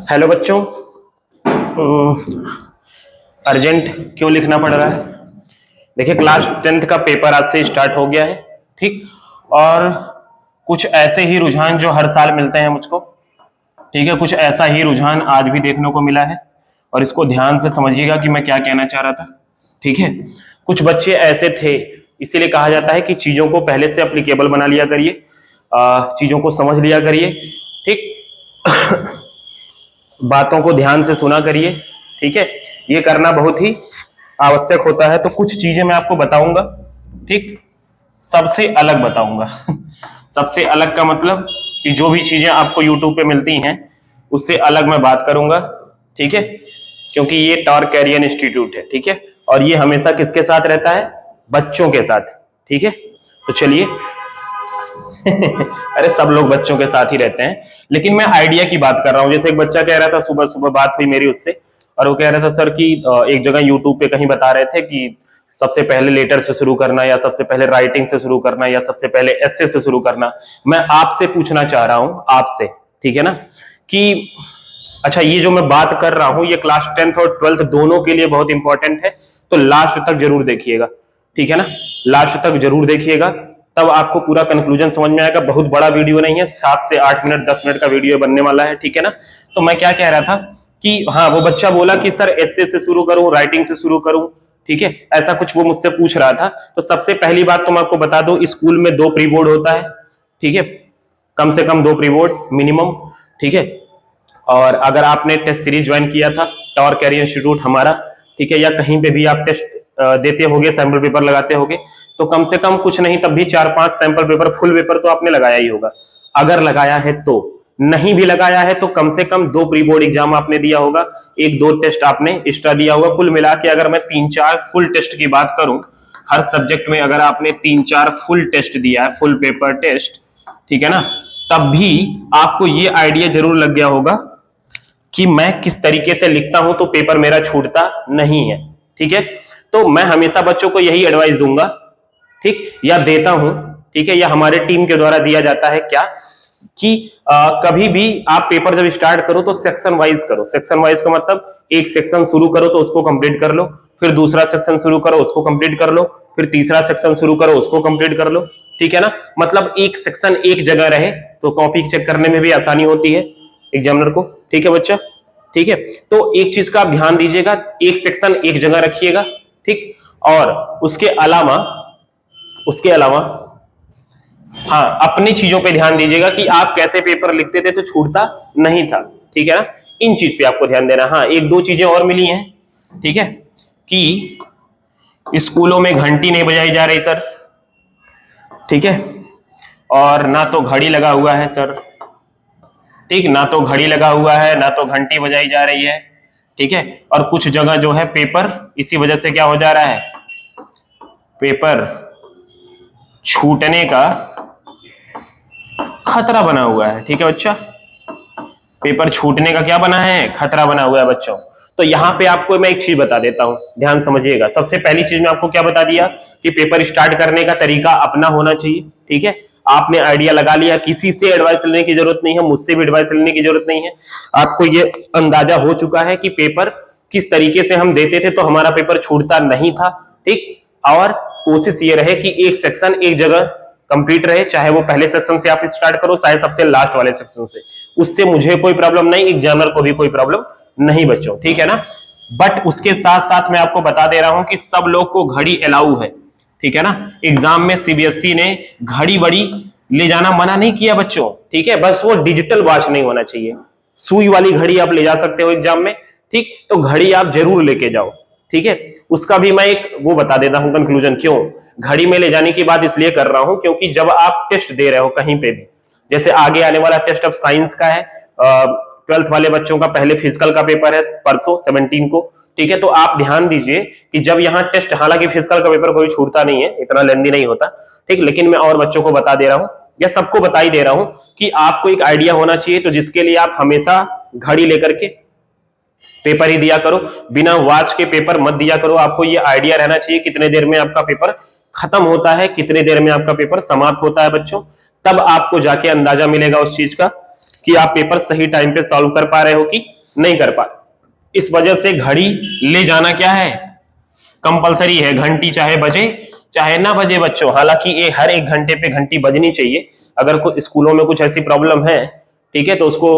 Hello बच्चों। Urgent क्यों लिखना पड़ रहा है? देखिए, क्लास 10th का पेपर आज से स्टार्ट हो गया है। ठीक। और कुछ ऐसे ही रुझान जो हर साल मिलते हैं मुझको, ठीक है, कुछ ऐसा ही रुझान आज भी देखने को मिला है। और इसको ध्यान से समझिएगा कि मैं क्या कहना चाह रहा था। ठीक है, कुछ बच्चे ऐसे थे, इसीलिए कहा जाता है कि चीजों को पहले से अप्लीकेबल बना लिया करिए, चीजों को समझ लिया करिए। ठीक। बातों को ध्यान से सुना करिए। ठीक है, ये करना बहुत ही आवश्यक होता है। तो कुछ चीजें मैं आपको बताऊंगा। ठीक, सबसे अलग बताऊंगा। सबसे अलग का मतलब कि जो भी चीजें आपको यूट्यूब पे मिलती हैं उससे अलग मैं बात करूंगा। ठीक है, क्योंकि ये टॉर कैरियर इंस्टीट्यूट है। ठीक है, और ये हमेशा किसके साथ रहता है? बच्चों के साथ। ठीक है, तो चलिए। अरे सब लोग बच्चों के साथ ही रहते हैं, लेकिन मैं आइडिया की बात कर रहा हूं। जैसे एक बच्चा कह रहा था, सुबह सुबह बात हुई मेरी उससे, और वो कह रहा था सर कि एक जगह यूट्यूब पे कहीं बता रहे थे कि सबसे पहले लेटर से शुरू करना, या सबसे पहले राइटिंग से शुरू करना, या सबसे पहले एस्से से शुरू करना। मैं आपसे पूछना चाह रहा हूं, आपसे, ठीक है ना, कि अच्छा, ये जो मैं बात कर रहा हूं ये क्लास 10th और 12th दोनों के लिए बहुत इंपॉर्टेंट है। तो लास्ट तक जरूर देखिएगा। ठीक है ना, लास्ट तक जरूर देखिएगा, तब आपको पूरा कंक्लूजन समझ में आएगा। बहुत बड़ा वीडियो नहीं है, 7 से 8 मिनट 10 मिनट का वीडियो बनने वाला है। ठीक है ना, तो मैं क्या कह रहा था कि हाँ, वो बच्चा बोला कि सर एस्से से शुरू करूं, राइटिंग से शुरू करूं। ठीक है, ऐसा कुछ वो मुझसे पूछ रहा था। तो सबसे पहली बात तो मैं आपको बता दूं, स्कूल में 2 प्री बोर्ड होता है। ठीक है, कम से कम 2 प्री बोर्ड मिनिमम। ठीक है, और अगर आपने टेस्ट सीरीज ज्वाइन किया था टॉर कैरियर इंस्टीट्यूट हमारा, ठीक है, या कहीं पे भी आप टेस्ट देते होगे, सैंपल पेपर लगाते होगे, तो कम से कम कुछ नहीं तब भी 4-5 सैंपल पेपर, फुल पेपर तो आपने लगाया ही होगा। अगर लगाया है तो, नहीं भी लगाया है तो कम से कम 2 प्री बोर्ड एग्जाम आपने दिया होगा, 1-2 टेस्ट आपने एक्स्ट्रा दिया होगा। कुल मिला के अगर मैं 3-4 फुल टेस्ट की बात करूं, हर सब्जेक्ट में अगर आपने 3-4 फुल टेस्ट दिया है, फुल पेपर टेस्ट, ठीक है ना, तब भी आपको ये आइडिया जरूर लग गया होगा कि मैं किस तरीके से लिखता हूं तो पेपर मेरा छूटता नहीं है। ठीक है, तो मैं हमेशा बच्चों को यही एडवाइस दूंगा, ठीक, या देता हूं, ठीक है, या हमारे टीम के द्वारा दिया जाता है क्या, कि कभी भी आप पेपर जब स्टार्ट करो तो सेक्शन वाइज करो। सेक्शन वाइज का मतलब एक सेक्शन शुरू करो तो उसको कंप्लीट कर लो, फिर दूसरा सेक्शन शुरू करो उसको कंप्लीट कर लो, फिर तीसरा सेक्शन शुरू करो उसको कंप्लीट कर लो। ठीक है ना, मतलब एक सेक्शन एक जगह रहे तो कॉपी चेक करने में भी आसानी होती है एग्जामिनर को। ठीक है बच्चा, ठीक है, तो एक चीज का आप ध्यान दीजिएगा, एक सेक्शन एक जगह रखिएगा। ठीक, और उसके अलावा हाँ, अपनी चीजों पे ध्यान दीजिएगा कि आप कैसे पेपर लिखते थे तो छूटता नहीं था। ठीक है ना, इन चीज पे आपको ध्यान देना। हाँ, 1-2 चीजें और मिली हैं। ठीक है, कि स्कूलों में घंटी नहीं बजाई जा रही सर। ठीक है, और ना तो घड़ी लगा हुआ है सर। ठीक, ना तो घड़ी लगा हुआ है, ना तो घंटी बजाई जा रही है। ठीक है, और कुछ जगह जो है पेपर इसी वजह से क्या हो जा रहा है, पेपर छूटने का खतरा बना हुआ है। ठीक है बच्चा, पेपर छूटने का क्या बना है, खतरा बना हुआ है बच्चों। तो यहां पे आपको मैं एक चीज बता देता हूं, ध्यान समझिएगा। सबसे पहली चीज मैं आपको क्या बता दिया कि पेपर स्टार्ट करने का तरीका अपना होना चाहिए। ठीक है, आपने आइडिया लगा लिया, किसी से एडवाइस लेने की जरूरत नहीं है, मुझसे भी एडवाइस लेने की जरूरत नहीं है। आपको ये अंदाजा हो चुका है कि पेपर किस तरीके से हम देते थे तो हमारा पेपर छूटता नहीं था। ठीक, और कोशिश ये रहे कि एक सेक्शन एक जगह कंप्लीट रहे, चाहे वो पहले सेक्शन से आप स्टार्ट करो, चाहे सबसे लास्ट वाले सेक्शन से, उससे मुझे कोई प्रॉब्लम नहीं, एग्जामिनर को भी कोई प्रॉब्लम नहीं बच्चों। ठीक है ना, बट उसके साथ साथ मैं आपको बता दे रहा हूं कि सब लोग को घड़ी अलाउ है। ठीक है ना, एग्जाम में सीबीएसई ने घड़ी बड़ी ले जाना मना नहीं किया बच्चों। ठीक है, बस वो डिजिटल वॉच नहीं होना चाहिए। सुई वाली घड़ी आप ले जा सकते हो एग्जाम में। ठीक, तो घड़ी आप जरूर लेके जाओ। ठीक है, उसका भी मैं एक वो बता देता हूं कंक्लूजन, क्यों घड़ी में ले जाने की बात इसलिए कर रहा हूं क्योंकि जब आप टेस्ट दे रहे हो कहीं पे भी, जैसे आगे आने वाला टेस्ट अब साइंस का है, 12th वाले बच्चों का पहले फिजिकल का पेपर है परसों 17 को। ठीक है, तो आप ध्यान दीजिए कि जब यहाँ टेस्ट, हालांकि फिजिकल का पेपर कोई छूटता नहीं है, इतना लेंदी नहीं होता। ठीक, लेकिन मैं और बच्चों को बता दे रहा हूं, या सबको बता ही दे रहा हूं कि आपको एक आइडिया होना चाहिए, तो जिसके लिए आप हमेशा घड़ी लेकर के पेपर ही दिया करो, बिना वॉच के पेपर मत दिया करो। आपको ये आइडिया रहना चाहिए कितने देर में आपका पेपर खत्म होता है, कितने देर में आपका पेपर समाप्त होता है बच्चों। तब आपको जाके अंदाजा मिलेगा उस चीज का कि आप पेपर सही टाइम पे सॉल्व कर पा रहे हो कि नहीं कर पा। इस वजह से घड़ी ले जाना क्या है, कंपलसरी है। घंटी चाहे बजे चाहे ना बजे बच्चों, हालांकि ये हर एक घंटे पे घंटी बजनी चाहिए। अगर कुछ स्कूलों में कुछ ऐसी प्रॉब्लम है, ठीक है, तो उसको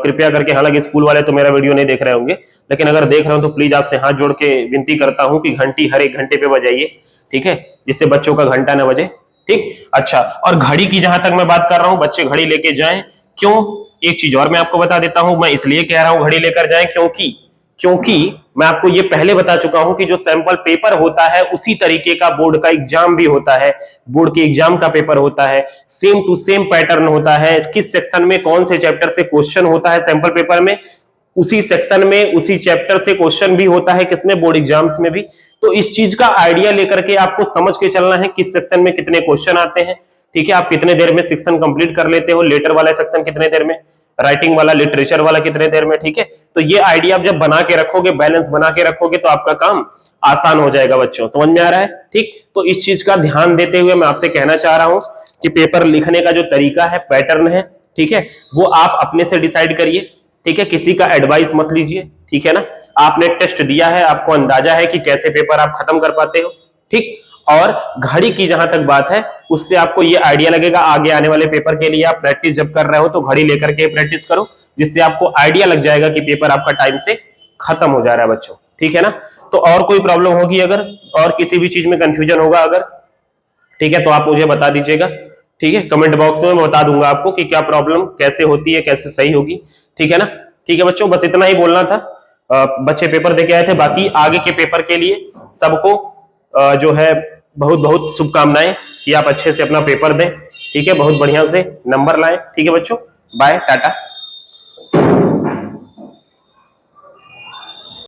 कृपया करके, हालांकि स्कूल वाले तो मेरा वीडियो नहीं देख रहे होंगे, लेकिन अगर देख रहे हो तो प्लीज आपसे हाथ जोड़ के विनती करता हूं कि घंटी हर एक घंटे पे बजाइए, ठीक है, जिससे बच्चों का घंटा ना बजे। ठीक, अच्छा, और घड़ी की जहां तक मैं बात कर रहा हूं, बच्चे घड़ी लेके जाएं। क्यों? एक चीज और मैं आपको बता देता हूं, मैं इसलिए कह रहा हूं घड़ी लेकर जाएं क्योंकि क्योंकि मैं आपको ये पहले बता चुका हूं कि जो सैंपल पेपर होता है उसी तरीके का बोर्ड का एग्जाम भी होता है। बोर्ड के एग्जाम का पेपर होता है, सेम टू सेम पैटर्न होता है, किस सेक्शन में कौन से चैप्टर से क्वेश्चन होता है सैंपल पेपर में, उसी सेक्शन में उसी चैप्टर से क्वेश्चन भी होता है, किसमें, बोर्ड एग्जाम्स में भी। तो इस चीज का आइडिया लेकर के आपको समझ के चलना है किस सेक्शन में कितने क्वेश्चन आते हैं, ठीक है, आप कितने देर में सेक्शन कंप्लीट कर लेते हो, लेटर वाला सेक्शन कितने देर में, राइटिंग वाला, लिटरेचर वाला कितने देर में, ठीक है। तो ये आइडिया आप जब बना के रखोगे, बैलेंस बना के रखोगे, तो आपका काम आसान हो जाएगा बच्चों। समझ में आ रहा है? ठीक, तो इस चीज का ध्यान देते हुए मैं आपसे कहना चाह रहा हूं कि पेपर लिखने का जो तरीका है, पैटर्न है, ठीक है, वो आप अपने से डिसाइड करिए, ठीक है, किसी का एडवाइस मत लीजिए, ठीक है ना। आपने टेस्ट दिया है, आपको अंदाजा है कि कैसे पेपर आप खत्म कर पाते हो, ठीक। और घड़ी की जहां तक बात है, उससे आपको ये आइडिया लगेगा, आगे आने वाले पेपर के लिए आप प्रैक्टिस जब कर रहे हो तो घड़ी लेकर के प्रैक्टिस करो, जिससे आपको आइडिया लग जाएगा कि पेपर आपका टाइम से खत्म हो जा रहा है बच्चों, ठीक है ना। तो और कोई प्रॉब्लम होगी अगर, और किसी भी चीज में कंफ्यूजन होगा अगर, ठीक है, तो आप मुझे बता दीजिएगा, ठीक है, कमेंट बॉक्स में मैं बता दूंगा आपको कि क्या प्रॉब्लम कैसे होती है, कैसे सही होगी, ठीक है ना। ठीक है बच्चों, बस इतना ही बोलना था। बच्चे पेपर देके आए थे, बाकी आगे के पेपर के लिए सबको जो है बहुत बहुत शुभकामनाएं कि आप अच्छे से अपना पेपर दें, ठीक है, बहुत बढ़िया से नंबर लाएं, ठीक है बच्चों। बाय, टाटा।